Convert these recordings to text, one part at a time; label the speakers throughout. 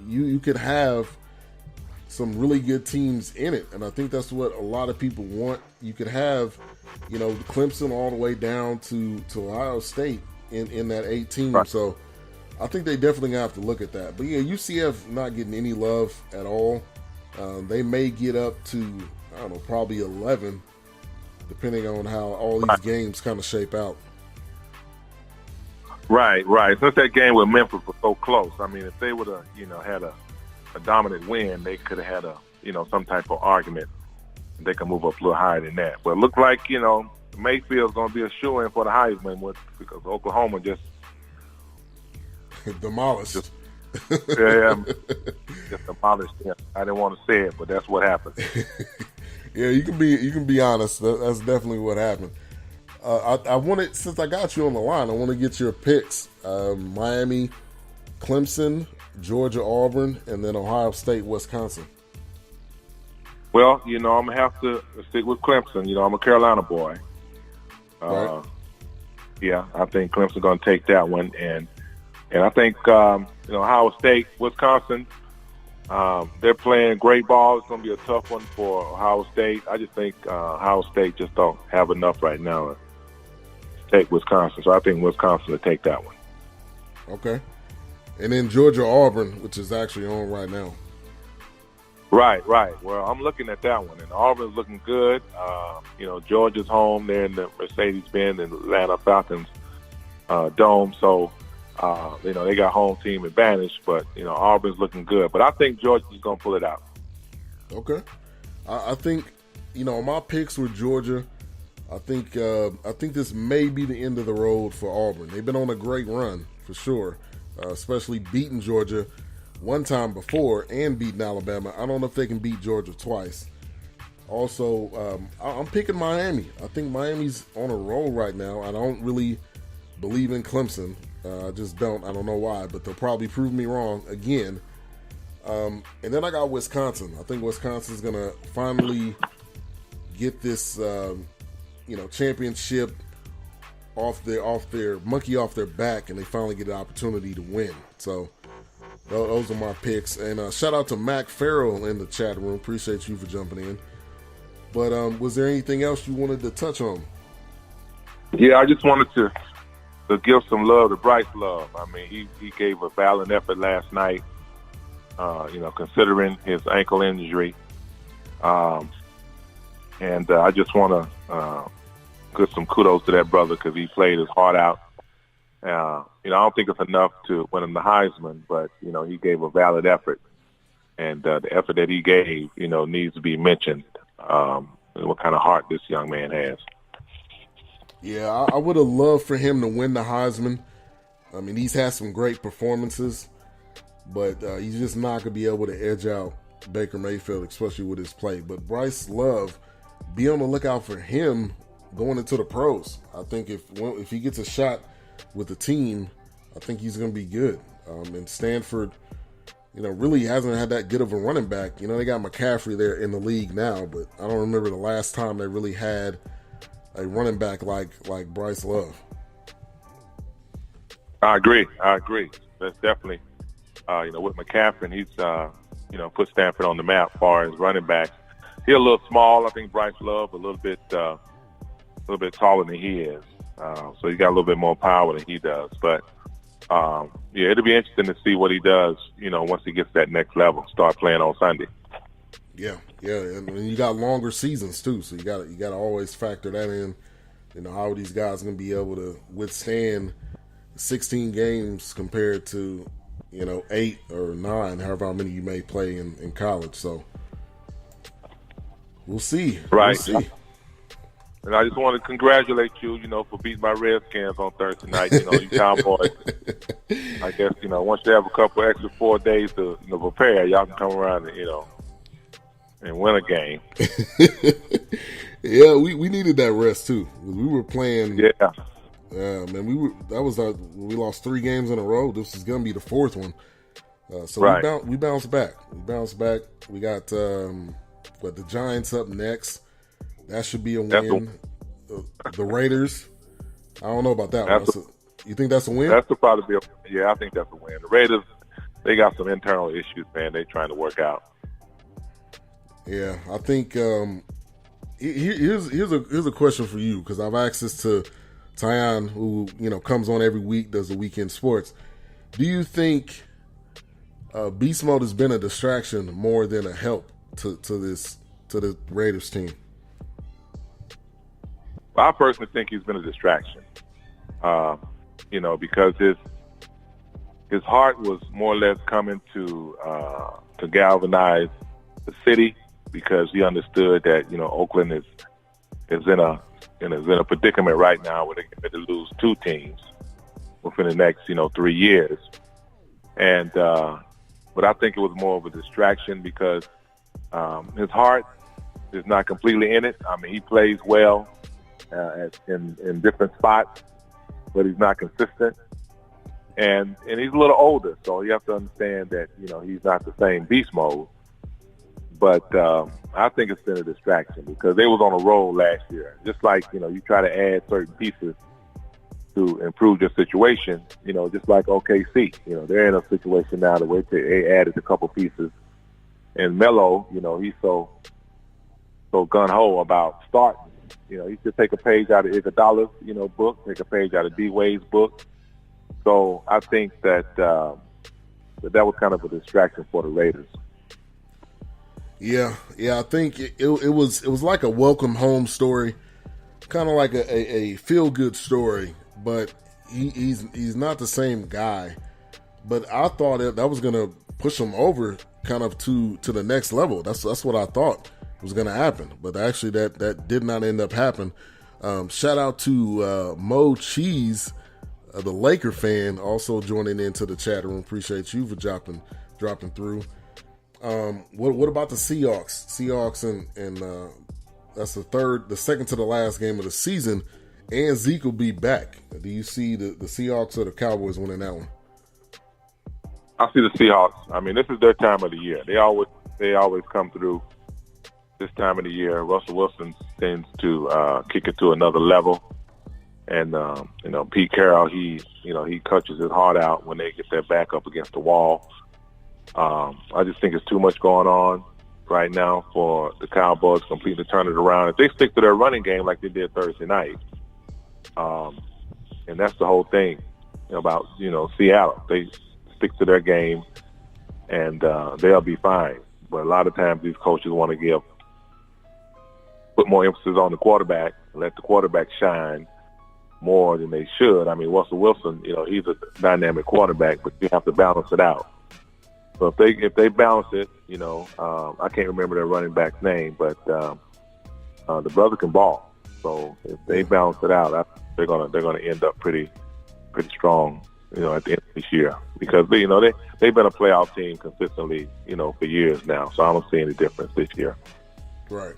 Speaker 1: you could have some really good teams in it, and I think that's what a lot of people want. You could have, Clemson all the way down to Ohio State in that 8 team.
Speaker 2: Right.
Speaker 1: So I think they definitely have to look at that. But yeah, UCF not getting any love at all. They may get up to, I don't know, probably 11, depending on how all these games kind of shape out.
Speaker 2: Right. Since that game with Memphis was so close, I mean, if they would have, had a dominant win, they could have had some type of argument. They can move up a little higher than that. But it looked like, Mayfield's going to be a shoo-in for the Heisman because Oklahoma just
Speaker 1: demolished.
Speaker 2: Just demolished him. I didn't want to say it, but that's what happened.
Speaker 1: Yeah, you can be honest. That's definitely what happened. I wanted, since I got you on the line, I want to get your picks. Miami, Clemson, Georgia, Auburn, and then Ohio State, Wisconsin.
Speaker 2: Well, I'm going to have to stick with Clemson. I'm a Carolina boy.
Speaker 1: Right.
Speaker 2: Yeah, I think Clemson's going to take that one. And I think, Ohio State, Wisconsin, they're playing great ball. It's going to be a tough one for Ohio State. I just think Ohio State just don't have enough right now to take Wisconsin. So I think Wisconsin will take that one.
Speaker 1: Okay. And then Georgia, Auburn, which is actually on right now.
Speaker 2: Right. Well, I'm looking at that one, and Auburn's looking good. Georgia's home. They're in the Mercedes-Benz and Atlanta Falcons dome, so they got home team advantage. But Auburn's looking good. But I think Georgia's going to pull it out.
Speaker 1: Okay, I think my picks were Georgia. I think this may be the end of the road for Auburn. They've been on a great run for sure, especially beating Georgia one time before and beating Alabama. I don't know if they can beat Georgia twice. Also, I'm picking Miami. I think Miami's on a roll right now. I don't really believe in Clemson. I just don't. I don't know why, but they'll probably prove me wrong again. And then I got Wisconsin. I think Wisconsin's going to finally get this, championship off their monkey off their back, and they finally get an opportunity to win. So those are my picks. And shout out to Mac Farrell in the chat room. Appreciate you for jumping in. But was there anything else you wanted to touch on?
Speaker 2: Yeah, I just wanted to give some love to Bryce Love. I mean, he gave a valiant effort last night, considering his ankle injury. And I just want to give some kudos to that brother because he played his heart out. I don't think it's enough to win him the Heisman, but, he gave a valid effort. And the effort that he gave, needs to be mentioned, what kind of heart this young man has.
Speaker 1: Yeah, I would have loved for him to win the Heisman. I mean, he's had some great performances, but he's just not going to be able to edge out Baker Mayfield, especially with his play. But Bryce Love, be on the lookout for him going into the pros. I think if he gets a shot with the team, I think he's going to be good. And Stanford, really hasn't had that good of a running back. They got McCaffrey there in the league now, but I don't remember the last time they really had a running back like Bryce Love.
Speaker 2: I agree. That's definitely, with McCaffrey, he's, put Stanford on the map as far as running backs. He's a little small. I think Bryce Love a little bit taller than he is. So he's got a little bit more power than he does. But, it'll be interesting to see what he does, once he gets to that next level, start playing on Sunday.
Speaker 1: Yeah, and you got longer seasons too, so you got to always factor that in. How are these guys going to be able to withstand 16 games compared to 8 or 9, however many you may play in college. So we'll see.
Speaker 2: Right.
Speaker 1: We'll see.
Speaker 2: And I just want to congratulate you, for beating my Redskins on Thursday night. You Cowboys. I guess once you have a couple extra 4 days to prepare, y'all can come around and win a game.
Speaker 1: Yeah, we needed that rest too. We were playing.
Speaker 2: Yeah.
Speaker 1: Man, we lost 3 games in a row. This is gonna be the 4th one. So
Speaker 2: right.
Speaker 1: we bounced back. We got the Giants up next. That should be a win. The Raiders. I don't know about that one. You think that's a win?
Speaker 2: That's probably be. Yeah, I think that's a win. The Raiders. they got some internal issues, man. They're trying to work out.
Speaker 1: Yeah, I think here's a question for you, because I've asked this to Tyjun, who comes on every week, does the weekend sports. Do you think beast mode has been a distraction more than a help to the Raiders team?
Speaker 2: Well, I personally think he's been a distraction. Because his heart was more or less coming to galvanize the city, because he understood that Oakland is in a predicament right now where they're going to lose 2 teams within the next 3 years, and but I think it was more of a distraction because his heart is not completely in it. I mean, he plays well in different spots, but he's not consistent. And he's a little older, so you have to understand that, he's not the same beast mode. But I think it's been a distraction because they was on a roll last year. Just like, you try to add certain pieces to improve your situation, just like OKC. They're in a situation now where they added a couple pieces. And Melo, he's so gun-ho about starting. He should take a page out of Iguodala's, book, take a page out of D-Wade's book. So I think that that was kind of a distraction for the Raiders.
Speaker 1: Yeah, I think it was like a welcome home story, kind of like a feel good story. But he's not the same guy. But I thought that was gonna push him over, kind of to the next level. That's what I thought was gonna happen. But actually, that did not end up happening. Shout out to Mo Cheese, the Laker fan, also joining into the chat room. Appreciate you for dropping through. What about the Seahawks? Seahawks and that's the second to the last game of the season, and Zeke will be back. Do you see the Seahawks or the Cowboys winning that one?
Speaker 2: I see the Seahawks. I mean, this is their time of the year. They always come through this time of the year. Russell Wilson tends to kick it to another level. And, Pete Carroll, he clutches his heart out when they get their back up against the wall. I just think it's too much going on right now for the Cowboys to completely turn it around. If they stick to their running game like they did Thursday night, and that's the whole thing about, Seattle. They stick to their game, and they'll be fine. But a lot of times these coaches want to put more emphasis on the quarterback and let the quarterback shine more than they should. I mean, Russell Wilson, he's a dynamic quarterback, but you have to balance it out. So if they balance it, I can't remember their running back's name, but the brother can ball. So if they balance it out, they're gonna end up pretty strong, at the end of this year, because they've been a playoff team consistently, for years now. So I don't see any difference this year.
Speaker 1: Right.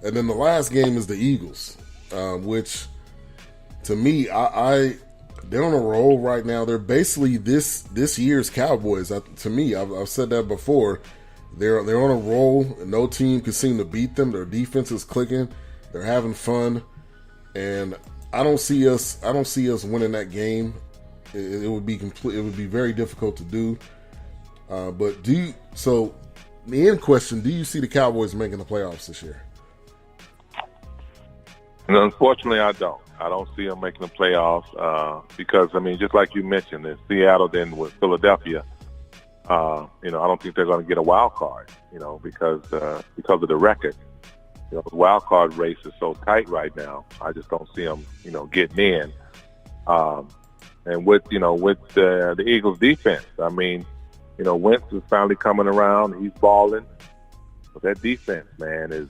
Speaker 1: And then the last game is the Eagles, which to me, they're on a roll right now. They're basically this year's Cowboys. To me, I've said that before. They're on a roll. No team can seem to beat them. Their defense is clicking. They're having fun, and I don't see us winning that game. It would be It would be very difficult to do. But the end question: do you see the Cowboys making the playoffs this year?
Speaker 2: And unfortunately, I don't. I don't see them making the playoffs because, just like you mentioned, in Seattle, then with Philadelphia, I don't think they're going to get a wild card, because of the record. The wild card race is so tight right now. I just don't see them, getting in. And with the Eagles' defense, Wentz is finally coming around. He's balling. But that defense, man, is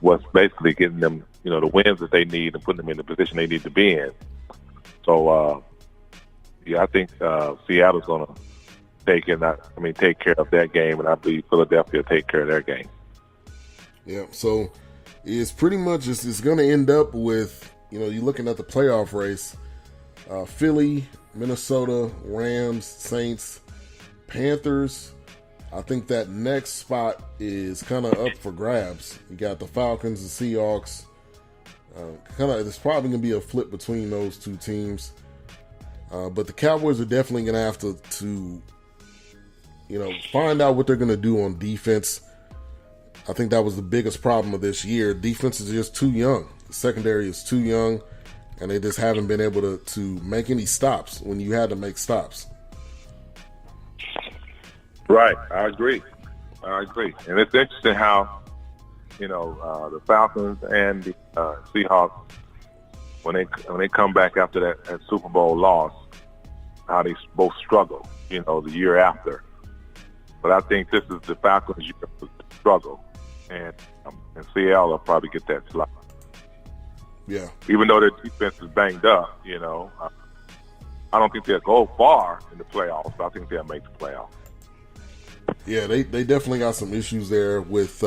Speaker 2: what's basically getting them, the wins that they need and putting them in the position they need to be in. So, I think Seattle's going to take care of that game, and I believe Philadelphia will take care of their game.
Speaker 1: Yeah, so it's pretty much it's going to end up with, you're looking at the playoff race, Philly, Minnesota, Rams, Saints, Panthers. I think that next spot is kind of up for grabs. You got the Falcons, the Seahawks. There's probably going to be a flip between those two teams. But the Cowboys are definitely going to have to find out what they're going to do on defense. I think that was the biggest problem of this year. Defense is just too young. The secondary is too young, and they just haven't been able to make any stops when you had to make stops.
Speaker 2: Right, I agree. And it's interesting how, the Falcons and the Seahawks, when they come back after that Super Bowl loss, how they both struggle, the year after. But I think this is the Falcons' year to struggle, and CL will probably get that slot.
Speaker 1: Yeah.
Speaker 2: Even though their defense is banged up, I don't think they'll go far in the playoffs, but I think they'll make the playoffs.
Speaker 1: Yeah, they definitely got some issues there with.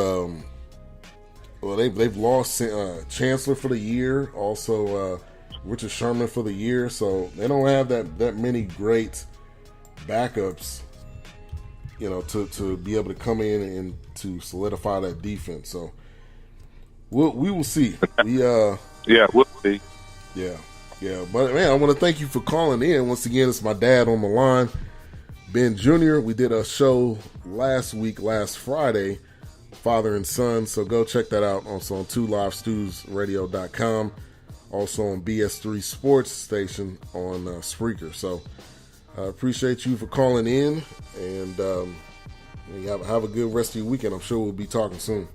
Speaker 1: They've lost Chancellor for the year, also Richard Sherman for the year, so they don't have that many great backups, to be able to come in and to solidify that defense. So we will see.
Speaker 2: Yeah, we'll see.
Speaker 1: Yeah. But man, I want to thank you for calling in. Once again, it's my dad on the line, Ben Jr. We did a show last Friday, father and son. So go check that out. Also on 2livestewsradio.com. Also on BS3 Sports Station on Spreaker. So I appreciate you for calling in, and have a good rest of your weekend. I'm sure we'll be talking soon.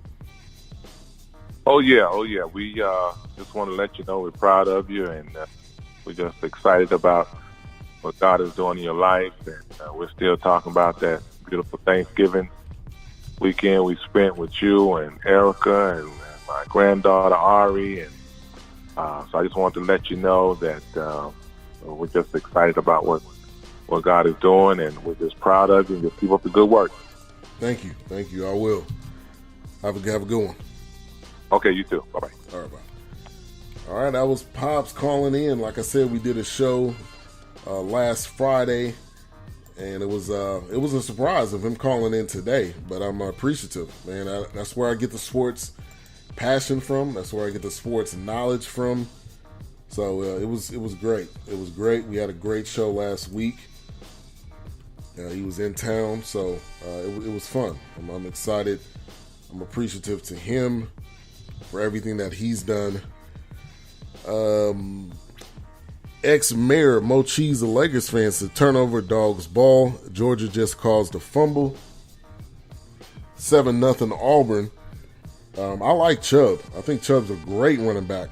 Speaker 2: Oh yeah. We just want to let you know we're proud of you, and we're just excited about what God is doing in your life. And we're still talking about that beautiful Thanksgiving weekend we spent with you and Erica and my granddaughter Ari. And so I just wanted to let you know that we're just excited about what God is doing, and we're just proud of you, and just keep up the good work.
Speaker 1: Thank you. I will. Have a good one.
Speaker 2: Okay, you too. Bye-bye.
Speaker 1: All right, bye. All right, that was Pops calling in. Like I said, we did a show last Friday, and it was a surprise of him calling in today, but I'm appreciative, man. That's where I get the sports passion from. That's where I get the sports knowledge from. So it was great. It was great. We had a great show last week. He was in town, so it was fun. I'm excited. I'm appreciative to him for everything that he's done. Ex-mayor Mo Cheese, the Lakers fans, to turnover dog's ball. Georgia just caused a fumble. 7-0 Auburn. I like Chubb. I think Chubb's a great running back.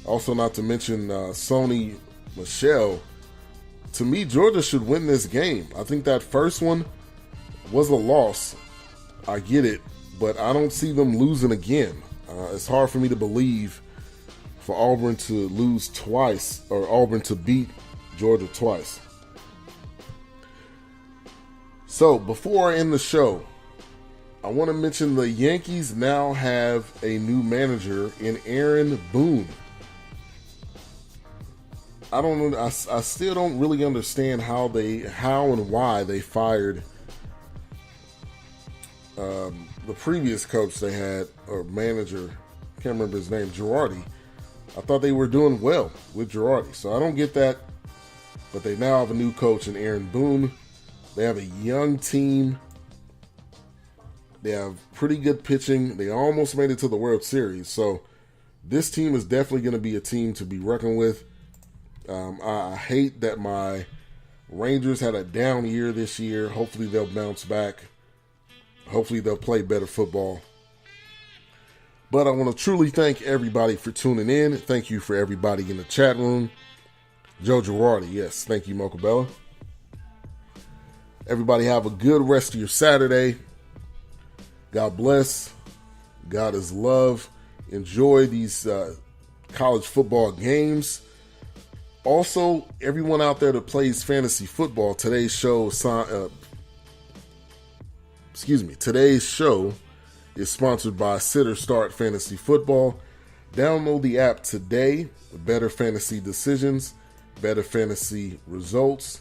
Speaker 1: Also, not to mention Sony Michel. To me, Georgia should win this game. I think that first one was a loss. I get it, but I don't see them losing again. It's hard for me to believe for Auburn to lose twice, or Auburn to beat Georgia twice. So, before I end the show, I want to mention the Yankees now have a new manager in Aaron Boone. I don't know. I still don't really understand how and why they fired the previous coach they had, or manager. I can't remember his name, Girardi. I thought they were doing well with Girardi, so I don't get that. But they now have a new coach in Aaron Boone. They have a young team. They have pretty good pitching. They almost made it to the World Series. So this team is definitely going to be a team to be reckoned with. I hate that my Rangers had a down year this year. Hopefully they'll bounce back. Hopefully they'll play better football. But I want to truly thank everybody for tuning in. Thank you for everybody in the chat room. Joe Girardi, yes. Thank you, Mocha Bella. Everybody have a good rest of your Saturday. God bless. God is love. Enjoy these college football games. Also, everyone out there that plays fantasy football, today's show is sponsored by Sitter Start Fantasy Football. Download the app today. Better fantasy decisions, better fantasy results.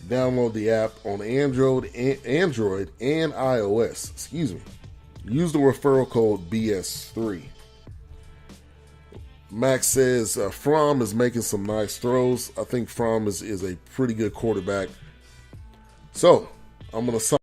Speaker 1: Download the app on Android and iOS. Use the referral code BS3. Max says Fromm is making some nice throws. I think Fromm is a pretty good quarterback. So, I'm gonna sign